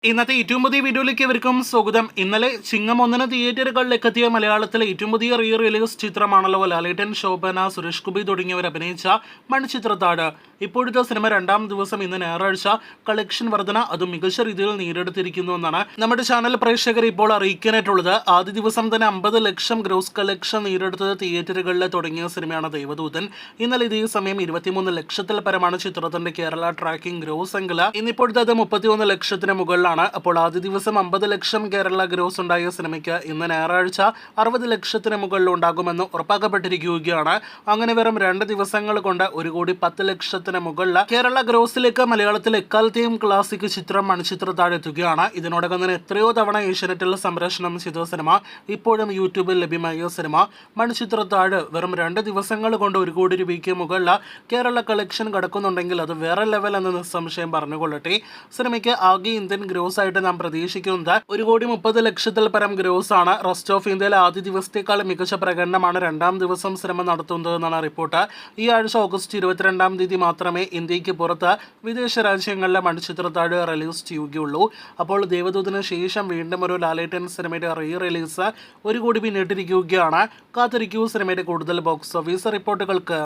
ഇന്നത്തെ ഏറ്റവും പുതിയ വീഡിയോയിലേക്ക് ഇവർക്കും സ്വാഗതം. ഇന്നലെ ചിങ്ങം 1 തിയേറ്ററുകളിലേക്ക് എത്തിയ മലയാളത്തിലെ ഏറ്റവും പുതിയ റിലീസ് ചിത്രമാണല്ലോ ലാലേട്ടൻ, ശോഭന, സുരേഷ് ഗോപി തുടങ്ങിയവർ അഭിനയിച്ച മണിച്ചിത്രത്താഴ്. ഇപ്പോഴത്തെ സിനിമ രണ്ടാം ദിവസം ഇന്ന് ഞായറാഴ്ച കളക്ഷൻ വർധന അതും മികച്ച രീതിയിൽ നേടിയെടുത്തിരിക്കുന്നു എന്നാണ് നമ്മുടെ ചാനൽ പ്രേക്ഷകർ ഇപ്പോൾ അറിയിക്കാനായിട്ടുള്ളത്. ആദ്യ ദിവസം തന്നെ 50 ലക്ഷം ഗ്രോസ് കളക്ഷൻ നേടിയെടുത്തത് തിയേറ്ററുകളിൽ തുടങ്ങിയ സിനിമയാണ് ദേവദൂതൻ. ഇന്നലെ ഇതേ സമയം 23 ലക്ഷത്തിൽ പരമാണ് ചിത്രത്തിന്റെ കേരള ട്രാക്കിംഗ് ഗ്രോസ് എങ്കിൽ ഇന്നിപ്പോഴത്തെ 31 ലക്ഷത്തിന് മുകളിലാണ്. അപ്പോൾ ആദ്യ ദിവസം 50 ലക്ഷം കേരള ഗ്രോസ് ഉണ്ടായ സിനിമയ്ക്ക് ഇന്ന് ഞായറാഴ്ച 60 ലക്ഷത്തിന് മുകളിൽ ഉണ്ടാകുമെന്ന് ഉറപ്പാക്കപ്പെട്ടിരിക്കുകയാണ്. അങ്ങനെ വെറും 2 ദിവസങ്ങൾ കൊണ്ട് 1,10 ലക്ഷത്തിന് മുകളിൽ കേരള ഗ്രോസിലേക്ക് മലയാളത്തിലെ എക്കാലത്തെയും ക്ലാസിക് ചിത്രം മണിച്ചിത്രത്താഴ് എത്തുകയാണ്. ഇതിനോടകം തന്നെ എത്രയോ തവണ ഏഷ്യാനെറ്റിൽ സംപ്രേഷണം ചെയ്ത സിനിമ, ഇപ്പോഴും യൂട്യൂബിൽ ലഭ്യമായ സിനിമ മണിച്ചിത്രത്താഴ് വെറും 2 ദിവസങ്ങൾ കൊണ്ട് 1 കോടി രൂപയ്ക്ക് മുകളിൽ കേരള കളക്ഷൻ കടക്കുന്നുണ്ടെങ്കിൽ അത് വേറെ ലെവൽ എന്ന് നിസ്സംശയം പറഞ്ഞുകൊള്ളട്ടെ. സിനിമയ്ക്ക് ആകെ ഇന്ത്യൻ ഗ്രോസ് ആയിട്ട് നാം പ്രതീക്ഷിക്കുന്നത് 1,30 ലക്ഷത്തിൽ പരം ഗ്രോസ് ആണ്. റെസ്റ്റ് ഓഫ് ഇന്ത്യയിലെ ആദ്യ ദിവസത്തേക്കാൾ മികച്ച പ്രകടനമാണ് രണ്ടാം ദിവസം സിനിമ നടത്തുന്നത് എന്നാണ് റിപ്പോർട്ട്. ഈ ആഴ്ച ഓഗസ്റ്റ് 22-ാം തീയതി മാത്രമേ ഇന്ത്യക്ക് പുറത്ത് വിദേശ രാജ്യങ്ങളിലെ മണിച്ചിത്രത്താഴ് റിലീസ് ചെയ്യുകയുള്ളൂ. അപ്പോൾ ദേവദൂതിന് ശേഷം വീണ്ടും ഒരു ലാലേട്ടൻ സിനിമയുടെ റിലീസ് 1 കോടി പിന്നിട്ടിരിക്കുകയാണ്. കാത്തിരിക്കൂ സിനിമയുടെ കൂടുതൽ ബോക്സ് ഓഫീസ് റിപ്പോർട്ടുകൾക്ക്.